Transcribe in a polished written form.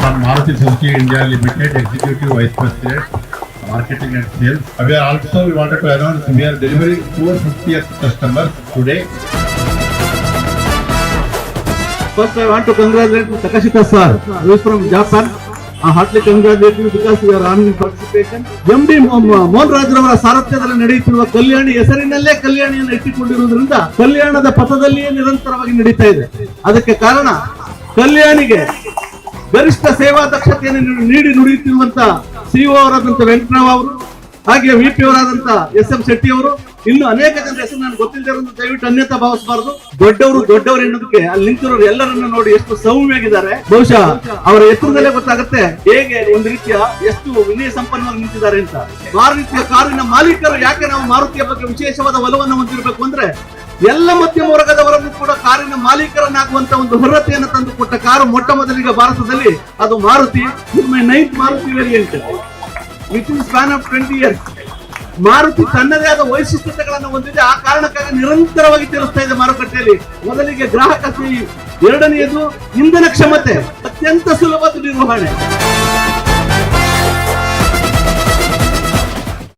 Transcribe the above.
from Maruti Suzuki India Limited, Executive Vice President, Marketing and Sales. We wanted to announce we are delivering 450th customers today. First, I want to congratulate Takashita sir, who is from Japan. I heartily congratulate you because you are honoring participation. MD Mohan ರಾಜ್ರವರ ಸಾರಥ್ಯದಲ್ಲಿ ನಡೆಯುತ್ತಿರುವ ಕಲ್ಯಾಣಿ ಹೆಸರಿನಲ್ಲೇ ಕಲ್ಯಾಣಿಯನ್ನು ಇಟ್ಟುಕೊಂಡಿರುವುದರಿಂದ ಕಲ್ಯಾಣದ ಪಥದಲ್ಲಿಯೇ ನಿರಂತರವಾಗಿ ನಡೀತಾ ಇದೆ. ಅದಕ್ಕೆ ಕಾರಣ ಕಲ್ಯಾಣಿಗೆ ಗರಿಷ್ಠ ಸೇವಾ ದಕ್ಷತೆಯನ್ನು ನೀಡಿ ನುಡಿಯುತ್ತಿರುವಂತ ಸಿಇಒ ಅವರಾದಂತ ವೆಂಕಟರಾವ್ ಅವರು, ಹಾಗೆ ವಿಪಿ ಅವರಾದಂತ SM ಶೆಟ್ಟಿ ಅವರು, ಇನ್ನು ಅನೇಕ ಜನರ ಹೆಸರು ನಾನು ಗೊತ್ತಿಲ್ಲದೆ ಇರೋದು ದಯವಿಟ್ಟು ಅನ್ಯತಾ ಭಾವಿಸಬಾರದು. ದೊಡ್ಡವರು ಎನ್ನುವುದಕ್ಕೆ ಅಲ್ಲಿ ನಿಂತಿರೋರು ಎಲ್ಲರನ್ನ ನೋಡಿ ಎಷ್ಟು ಸೌಮ್ಯವಾಗಿದ್ದಾರೆ. ಬಹುಶಃ ಅವರ ಎತ್ತರದಲ್ಲೇ ಗೊತ್ತಾಗುತ್ತೆ ಹೇಗೆ ಒಂದು ರೀತಿಯ ಎಷ್ಟು ವಿನಯ ಸಂಪನ್ನವಾಗಿ ನಿಂತಿದ್ದಾರೆ ಅಂತ. ಮಾರುತಿಯ ಕಾರಿನ ಮಾಲೀಕರು ಯಾಕೆ ನಾವು ಮಾರುತಿಯ ಬಗ್ಗೆ ವಿಶೇಷವಾದ ಒಲವನ್ನು ಹೊಂದಿರಬೇಕು ಅಂದ್ರೆ, ಎಲ್ಲ ಮಧ್ಯಮ ವರ್ಗದವರನ್ನು ಕೂಡ ಕಾರಿನ ಮಾಲೀಕರನ್ನಾಗುವಂತ ಒಂದು ಅರ್ಹತೆಯನ್ನು ತಂದು ಕೊಟ್ಟ ಕಾರು ಮೊಟ್ಟ ಮೊದಲಿಗೆ ಭಾರತದಲ್ಲಿ ಅದು Maruti. 9th Maruti variant within span of 20 years. Maruti ತನ್ನದೇ ಆದ ವೈಶಿಷ್ಟ್ಯತೆಗಳನ್ನು ಹೊಂದಿದೆ. ಆ ಕಾರಣಕ್ಕಾಗಿ ನಿರಂತರವಾಗಿ ತಿಳಿಸ್ತಾ ಇದೆ ಮಾರುಕಟ್ಟೆಯಲ್ಲಿ. ಮೊದಲಿಗೆ ಗ್ರಾಹಕ ಸೇವೆ, ಎರಡನೆಯದು ಇಂಧನ ಕ್ಷಮತೆ, ಅತ್ಯಂತ ಸುಲಭದ ನಿರ್ವಹಣೆ.